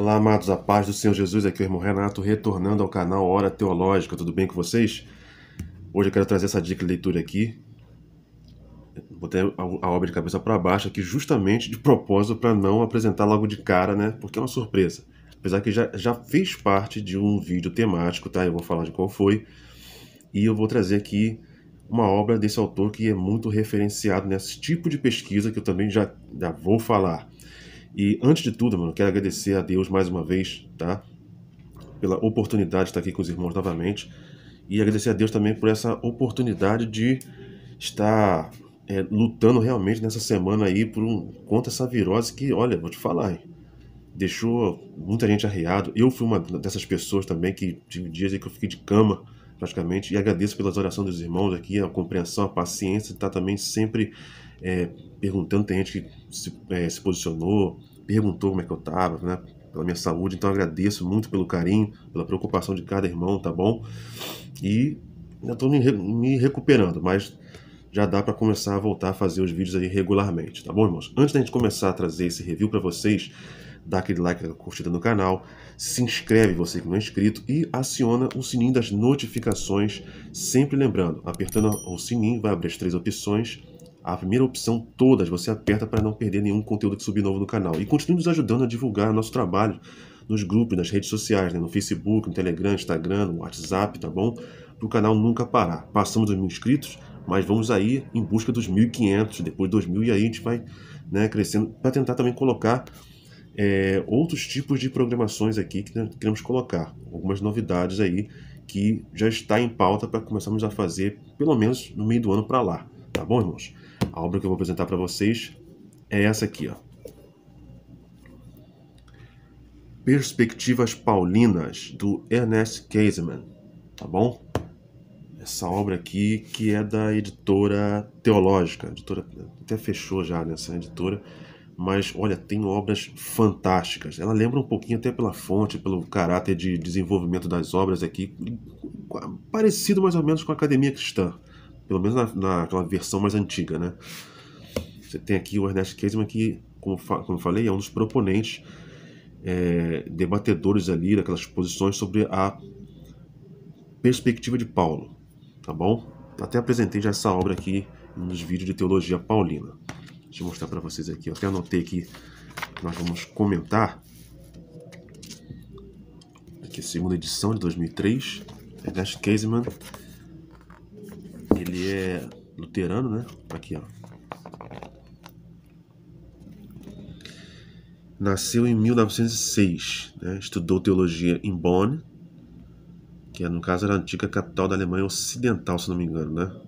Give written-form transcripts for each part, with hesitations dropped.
Olá, amados, a paz do Senhor Jesus, aqui é o irmão Renato, retornando ao canal Hora Teológica, tudo bem com vocês? Hoje eu quero trazer essa dica de leitura aqui, botei a obra de cabeça para baixo aqui justamente de propósito para não apresentar logo de cara, né, porque é uma surpresa. Apesar que já fez parte de um vídeo temático, tá, eu vou falar de qual foi, e eu vou trazer aqui uma obra desse autor que é muito referenciado nesse tipo de pesquisa que eu também já vou falar. E antes de tudo, mano, eu quero agradecer a Deus mais uma vez, tá? Pela oportunidade de estar aqui com os irmãos novamente. E agradecer a Deus também por essa oportunidade de estar lutando realmente nessa semana aí contra essa virose que, olha, vou te falar, hein, deixou muita gente arreado. Eu fui uma dessas pessoas também que tive dias aí que eu fiquei de cama praticamente. E agradeço pelas orações dos irmãos aqui, a compreensão, a paciência, está também sempre perguntando. Tem gente que se posicionou, perguntou como é que eu estava, né, pela minha saúde. Então agradeço muito pelo carinho, pela preocupação de cada irmão, tá bom? E ainda estou me recuperando, mas já dá para começar a voltar a fazer os vídeos aí regularmente, tá bom, irmãos? Antes da gente começar a trazer esse review para vocês, dá aquele like, aquela curtida no canal, se inscreve você que não é inscrito e aciona o sininho das notificações, sempre lembrando, apertando o sininho vai abrir as 3 opções. A primeira opção, todas, você aperta para não perder nenhum conteúdo que subir novo no canal. E continue nos ajudando a divulgar nosso trabalho nos grupos, nas redes sociais, né? No Facebook, no Telegram, Instagram, no WhatsApp, tá bom? Para o canal nunca parar. Passamos dos 1.000 inscritos, mas vamos aí em busca dos 1.500, depois 2.000, e aí a gente vai, né, crescendo para tentar também colocar outros tipos de programações aqui que nós queremos colocar. Algumas novidades aí que já está em pauta para começarmos a fazer, pelo menos no meio do ano para lá. Tá bom, irmãos? A obra que eu vou apresentar para vocês é essa aqui, ó. Perspectivas Paulinas, do Ernest Käsemann, tá bom? Essa obra aqui que é da editora Teológica, a editora até fechou já nessa editora, mas olha, tem obras fantásticas. Ela lembra um pouquinho até pela fonte, pelo caráter de desenvolvimento das obras aqui, parecido mais ou menos com a Academia Cristã, pelo menos naquela versão mais antiga, né? Você tem aqui o Ernest Käsemann que, como eu falei, é um dos proponentes, debatedores ali daquelas posições sobre a perspectiva de Paulo, tá bom? Até apresentei já essa obra aqui nos vídeos de teologia paulina. Deixa eu mostrar para vocês aqui. Eu até anotei aqui que nós vamos comentar. Aqui a segunda edição de 2003. Ernest Käsemann. Ele é luterano, né? Aqui, ó. Nasceu em 1906, né? Estudou teologia em Bonn, que no caso era a antiga capital da Alemanha Ocidental, se não me engano, né?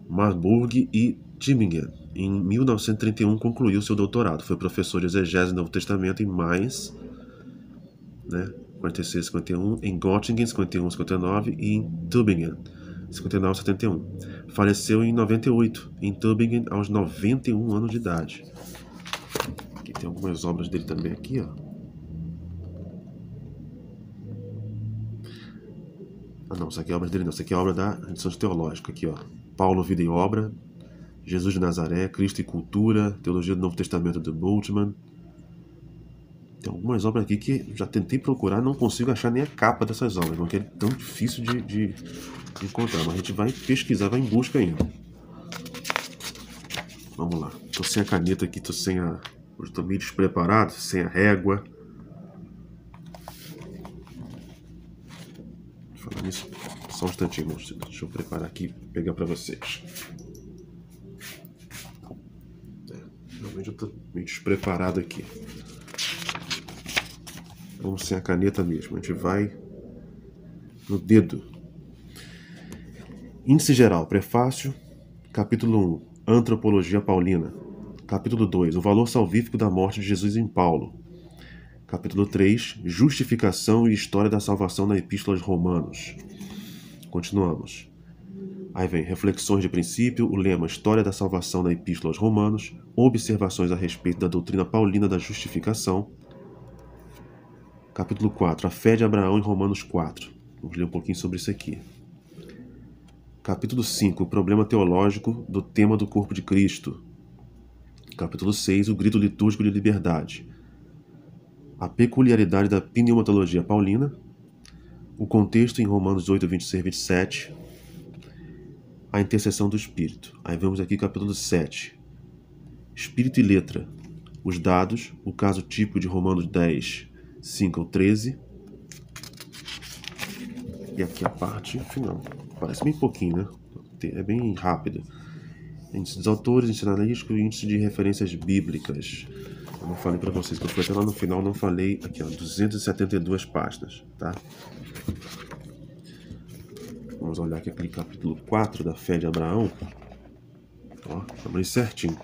Marburg e Tübingen. Em 1931 concluiu seu doutorado. Foi professor de exegese do Novo Testamento em Mainz, né? 46, 51, em Göttingen, 51, 59 e em Tübingen, 59, 71. Faleceu em 98, em Tübingen, aos 91 anos de idade. Aqui tem algumas obras dele também aqui, ó. Ah, não, isso aqui é obra dele não, isso aqui é obra da edição teológica, aqui, ó. Paulo, Vida e Obra, Jesus de Nazaré, Cristo e Cultura, Teologia do Novo Testamento de Bultmann. Tem algumas obras aqui que já tentei procurar, não consigo achar nem a capa dessas obras, porque é tão difícil de encontrar, mas a gente vai pesquisar, vai em busca ainda. Vamos lá, tô sem a caneta aqui, hoje tô meio despreparado, sem a régua. Falando nisso, só um instantinho, deixa eu preparar aqui e pegar para vocês. Realmente eu tô meio despreparado aqui. Vamos sem a caneta mesmo, a gente vai no dedo. Índice geral, prefácio, capítulo 1, Antropologia Paulina. Capítulo 2, o valor salvífico da morte de Jesus em Paulo. Capítulo 3, justificação e história da salvação na Epístola aos Romanos. Continuamos. Aí vem reflexões de princípio, o lema História da salvação na Epístola aos Romanos, observações a respeito da doutrina paulina da justificação. Capítulo 4, a fé de Abraão em Romanos 4. Vamos ler um pouquinho sobre isso aqui. Capítulo 5, o problema teológico do tema do corpo de Cristo. Capítulo 6, o grito litúrgico de liberdade. a peculiaridade da pneumatologia paulina, o contexto em Romanos 8, 26 e 27, a intercessão do Espírito. Aí vamos aqui capítulo 7, Espírito e letra, os dados, o caso típico de Romanos 10, 5 ao 13, e aqui a parte final. Parece bem pouquinho, né? É bem rápido. Índice dos autores, índice analítico e índice de referências bíblicas. Eu não falei para vocês que eu fui até lá no final, não falei. Aqui, ó, 272 páginas, tá? Vamos olhar aqui aquele capítulo 4 da fé de Abraão. Ó, chamei certinho.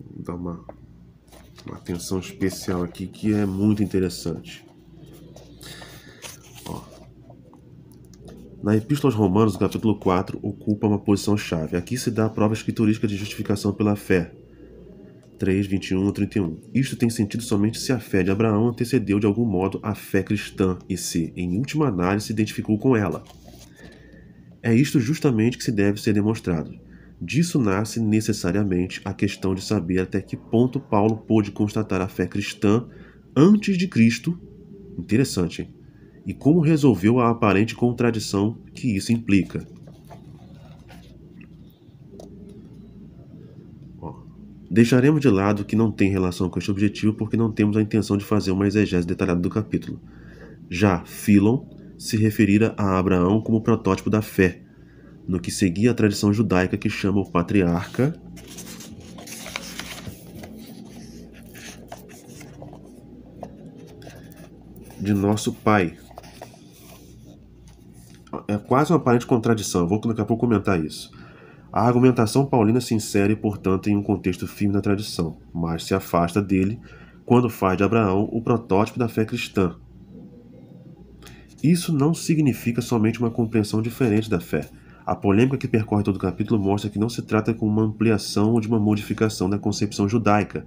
Vou dar uma atenção especial aqui que é muito interessante. Ó. Na Epístola aos Romanos, o capítulo 4 ocupa uma posição-chave. Aqui se dá a prova escriturística de justificação pela fé. 3, 21 a 31. Isto tem sentido somente se a fé de Abraão antecedeu de algum modo a fé cristã e se, em última análise, se identificou com ela. É isto justamente que se deve ser demonstrado. Disso nasce necessariamente a questão de saber até que ponto Paulo pôde constatar a fé cristã antes de Cristo. Interessante, hein? E como resolveu a aparente contradição que isso implica. Deixaremos de lado que não tem relação com este objetivo porque não temos a intenção de fazer uma exegese detalhada do capítulo. Já Philon se referira a Abraão como protótipo da fé, no que seguia a tradição judaica que chama o patriarca de nosso pai. É quase uma aparente contradição, eu vou daqui a pouco comentar isso. A argumentação paulina se insere, portanto, em um contexto firme da tradição, mas se afasta dele quando faz de Abraão o protótipo da fé cristã. Isso não significa somente uma compreensão diferente da fé. A polêmica que percorre todo o capítulo mostra que não se trata de uma ampliação ou de uma modificação da concepção judaica,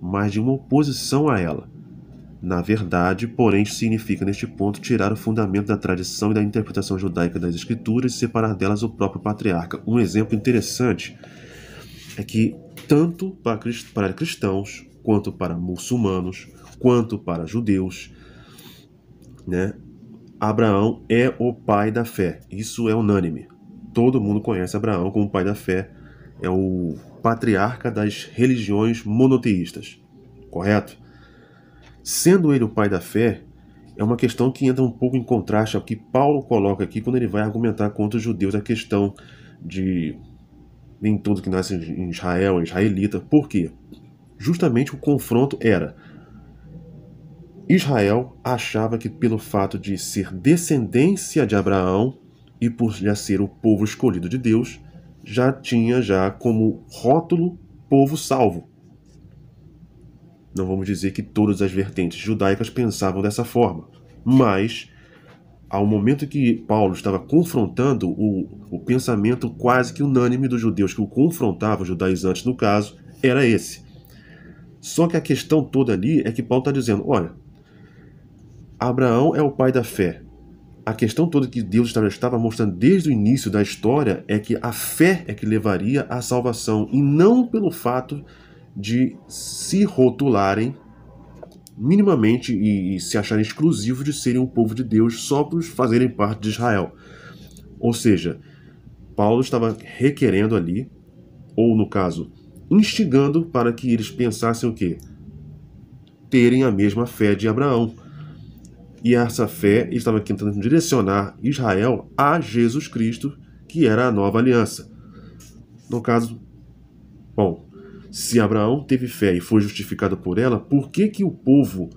mas de uma oposição a ela. Na verdade, porém, significa neste ponto tirar o fundamento da tradição e da interpretação judaica das escrituras e separar delas o próprio patriarca. Um exemplo interessante é que tanto para cristãos, quanto para muçulmanos, quanto para judeus, né, Abraão é o pai da fé. Isso é unânime. Todo mundo conhece Abraão como pai da fé. É o patriarca das religiões monoteístas. Correto? Sendo ele o pai da fé, é uma questão que entra um pouco em contraste ao que Paulo coloca aqui quando ele vai argumentar contra os judeus a questão de nem tudo que nasce em Israel é israelita. Por quê? Justamente o confronto era: Israel achava que pelo fato de ser descendência de Abraão e por já ser o povo escolhido de Deus, já tinha como rótulo povo salvo. Não vamos dizer que todas as vertentes judaicas pensavam dessa forma, mas ao momento que Paulo estava confrontando o pensamento quase que unânime dos judeus que o confrontavam, os judaizantes no caso, era esse. Só que a questão toda ali é que Paulo está dizendo: olha, Abraão é o pai da fé. A questão toda que Deus estava mostrando desde o início da história é que a fé é que levaria à salvação, e não pelo fato de se rotularem minimamente e se acharem exclusivos de serem um povo de Deus só por fazerem parte de Israel. Ou seja, Paulo estava requerendo ali, ou no caso, instigando para que eles pensassem o quê? Terem a mesma fé de Abraão. E essa fé estava tentando direcionar Israel a Jesus Cristo, que era a nova aliança. No caso, bom, se Abraão teve fé e foi justificado por ela, por que o povo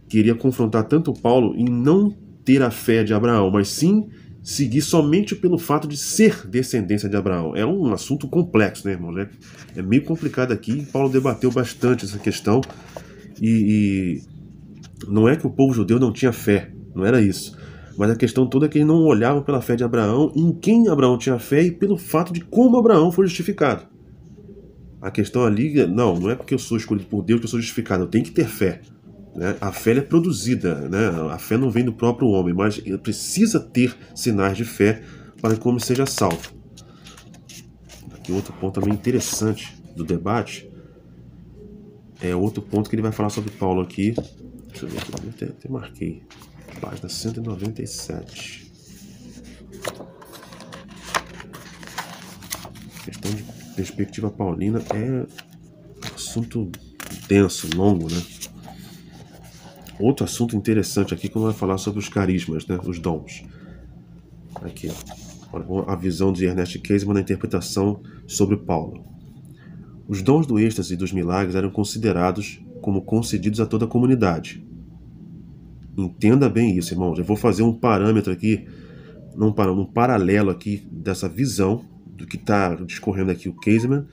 queria confrontar tanto Paulo em não ter a fé de Abraão, mas sim seguir somente pelo fato de ser descendência de Abraão? É um assunto complexo, né, irmão? É meio complicado aqui. Paulo debateu bastante essa questão e não é que o povo judeu não tinha fé, não era isso. Mas a questão toda é que eles não olhavam pela fé de Abraão, em quem Abraão tinha fé e pelo fato de como Abraão foi justificado. A questão ali, não é porque eu sou escolhido por Deus que eu sou justificado, eu tenho que ter fé. Né? A fé é produzida, né? A fé não vem do próprio homem, mas precisa ter sinais de fé para que o homem seja salvo. Aqui outro ponto também interessante. do debate, é outro ponto que ele vai falar sobre Paulo aqui. Deixa eu ver aqui, eu até marquei. Página 197. Questão de perspectiva paulina é assunto denso, longo, né? Outro assunto interessante aqui que vai falar sobre os carismas, né? Os dons. Aqui, ó. A visão de Ernest Käsemann na interpretação sobre Paulo. Os dons do êxtase e dos milagres eram considerados como concedidos a toda a comunidade. Entenda bem isso, irmãos. Eu vou fazer um parâmetro aqui, um paralelo aqui dessa visão do que está discorrendo aqui o Käsemann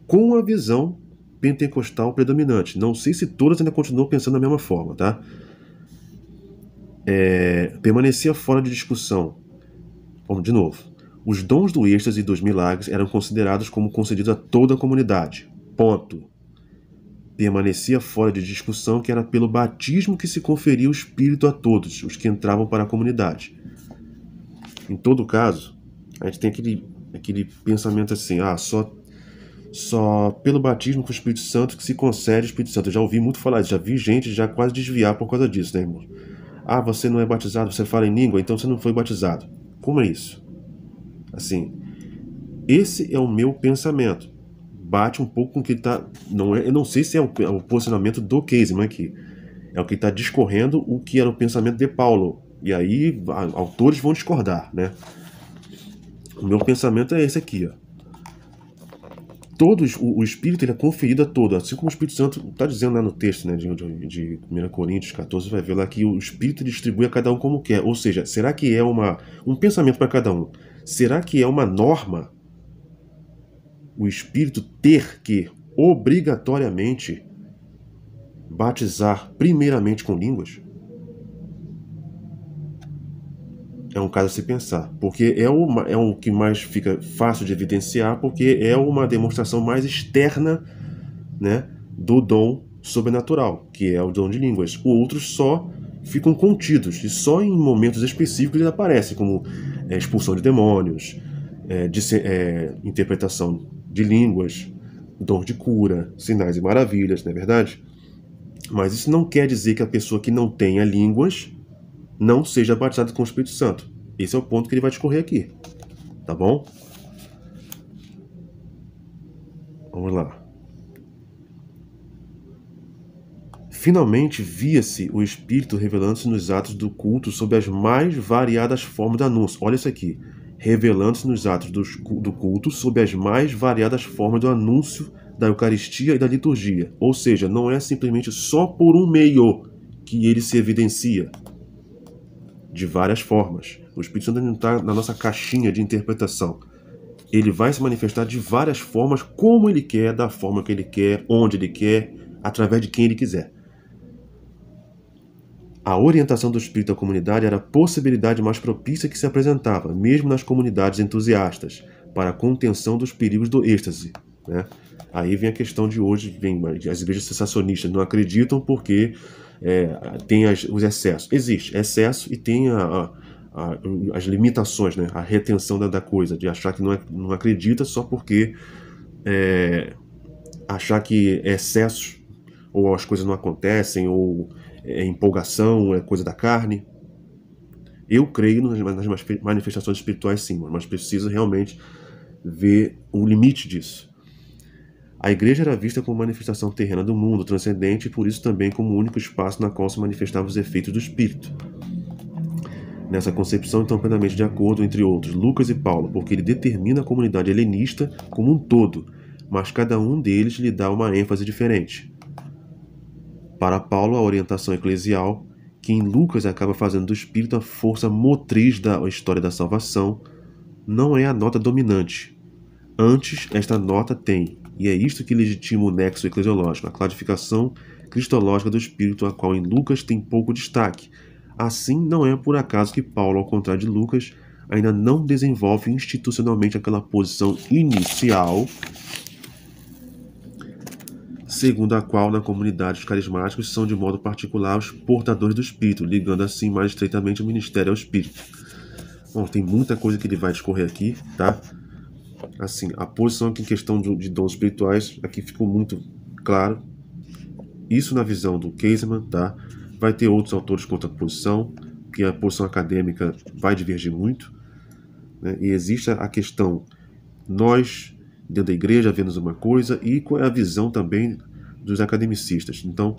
com a visão pentecostal predominante. Não sei se todas ainda continuam pensando da mesma forma, tá? Permanecia fora de discussão. Vamos de novo. Os dons do êxtase e dos milagres eram considerados como concedidos a toda a comunidade. Ponto. Permanecia fora de discussão que era pelo batismo que se conferia o Espírito a todos os que entravam para a comunidade. Em todo caso, a gente tem aquele pensamento assim, só pelo batismo com o Espírito Santo que se concede o Espírito Santo. Eu já ouvi muito falar disso, já vi gente já quase desviar por causa disso, né, irmão? Você não é batizado, você fala em língua, então você não foi batizado. Como é isso? Assim, esse é o meu pensamento. Bate um pouco com o que está... eu não sei se é o posicionamento do Käsemann aqui. É o que está discorrendo o que era o pensamento de Paulo. E aí, autores vão discordar, né? O meu pensamento é esse aqui, ó. O Espírito ele é conferido a todos, assim como o Espírito Santo está dizendo lá no texto, né, de 1 Coríntios 14, vai ver lá que o Espírito distribui a cada um como quer. Ou seja, será que é um pensamento para cada um? Será que é uma norma o Espírito ter que obrigatoriamente batizar primeiramente com línguas? É um caso a se pensar, porque é o que mais fica fácil de evidenciar, porque é uma demonstração mais externa, né, do dom sobrenatural, que é o dom de línguas. Outros só ficam contidos, e só em momentos específicos eles aparecem, como expulsão de demônios, interpretação de línguas, dom de cura, sinais e maravilhas, não é verdade? Mas isso não quer dizer que a pessoa que não tenha línguas não seja batizado com o Espírito Santo. Esse é o ponto que ele vai discorrer aqui. Tá bom? Vamos lá. Finalmente via-se o Espírito revelando-se nos atos do culto sob as mais variadas formas de anúncio. Olha isso aqui. Revelando-se nos atos do culto sob as mais variadas formas do anúncio da Eucaristia e da liturgia. Ou seja, não é simplesmente só por um meio que ele se evidencia. De várias formas. O Espírito Santo não está na nossa caixinha de interpretação. Ele vai se manifestar de várias formas, como ele quer, da forma que ele quer, onde ele quer, através de quem ele quiser. A orientação do Espírito à comunidade era a possibilidade mais propícia que se apresentava, mesmo nas comunidades entusiastas, para a contenção dos perigos do êxtase, né? Aí vem a questão de hoje, as igrejas sensacionistas não acreditam porque tem os excessos. Existe excesso e tem as limitações, né? A retenção da coisa, de achar que não acredita só porque achar que é excesso, ou as coisas não acontecem, ou é empolgação, é coisa da carne. Eu creio nas manifestações espirituais sim, mas preciso realmente ver o limite disso. A igreja era vista como manifestação terrena do mundo transcendente e por isso também como o único espaço na qual se manifestavam os efeitos do Espírito. Nessa concepção estão plenamente de acordo, entre outros, Lucas e Paulo, porque ele determina a comunidade helenista como um todo, mas cada um deles lhe dá uma ênfase diferente. Para Paulo, a orientação eclesial, que em Lucas acaba fazendo do Espírito a força motriz da história da salvação, não é a nota dominante. Antes, esta nota tem, e é isto que legitima o nexo eclesiológico, a clarificação cristológica do Espírito, a qual em Lucas tem pouco destaque. Assim, não é por acaso que Paulo, ao contrário de Lucas, ainda não desenvolve institucionalmente aquela posição inicial segundo a qual na comunidade os carismáticos são de modo particular os portadores do Espírito, ligando assim mais estreitamente o ministério ao Espírito. Bom, tem muita coisa que ele vai discorrer aqui, tá? assim, a posição aqui em questão de dons espirituais, aqui ficou muito claro. Isso na visão do Käsemann, tá? Vai ter outros autores com outra posição, que a posição acadêmica vai divergir muito, né? E existe a questão, nós, dentro da igreja, vemos uma coisa, e qual é a visão também dos academicistas. Então,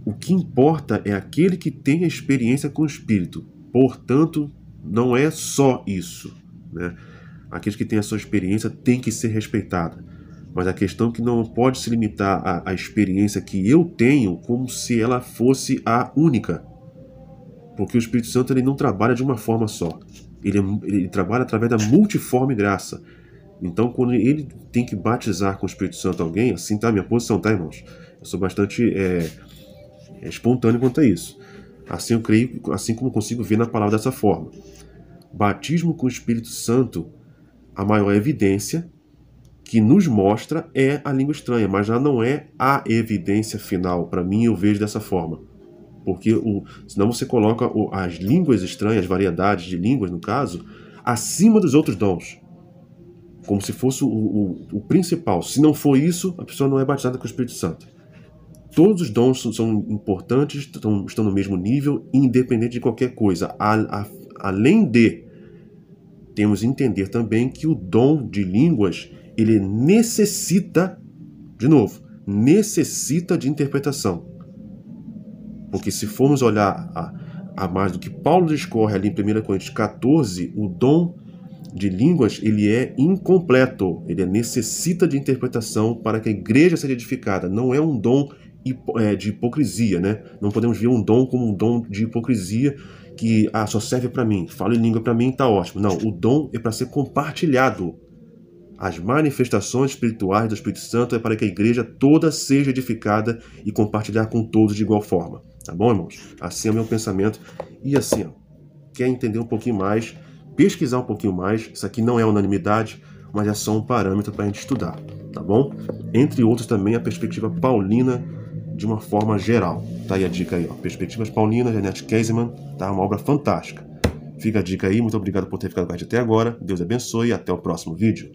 o que importa é aquele que tem a experiência com o Espírito. Portanto, não é só isso, né? Aqueles que têm a sua experiência têm que ser respeitados. Mas a questão é que não pode se limitar à experiência que eu tenho como se ela fosse a única. Porque o Espírito Santo ele não trabalha de uma forma só. Ele trabalha através da multiforme graça. Então, quando ele tem que batizar com o Espírito Santo alguém, assim tá a minha posição, tá, irmãos? Eu sou bastante espontâneo quanto a isso. Assim eu creio, assim como consigo ver na palavra dessa forma. Batismo com o Espírito Santo, a maior evidência que nos mostra é a língua estranha, mas já não é a evidência final. Para mim, eu vejo dessa forma. Porque senão você coloca as línguas estranhas, as variedades de línguas, no caso, acima dos outros dons. Como se fosse o principal. Se não for isso, a pessoa não é batizada com o Espírito Santo. Todos os dons são importantes, estão no mesmo nível, independente de qualquer coisa. Além de, temos que entender também que o dom de línguas, ele necessita, de novo, necessita de interpretação. Porque se formos olhar a mais do que Paulo discorre ali em 1 Coríntios 14, o dom de línguas, ele é incompleto, ele necessita de interpretação para que a igreja seja edificada. Não é um dom de hipocrisia, né? Não podemos ver um dom como um dom de hipocrisia que só serve para mim, falo em língua para mim, tá ótimo. Não, o dom é para ser compartilhado. As manifestações espirituais do Espírito Santo é para que a igreja toda seja edificada e compartilhar com todos de igual forma. Tá bom, irmãos? Assim é o meu pensamento. E assim, ó, quer entender um pouquinho mais, pesquisar um pouquinho mais, isso aqui não é unanimidade, mas é só um parâmetro para a gente estudar, tá bom? Entre outros também a perspectiva paulina de uma forma geral. Tá aí a dica aí, ó. Perspectivas Paulinas, Jeanette Käsemann, tá? Uma obra fantástica. Fica a dica aí, muito obrigado por ter ficado com a gente até agora. Deus abençoe e até o próximo vídeo.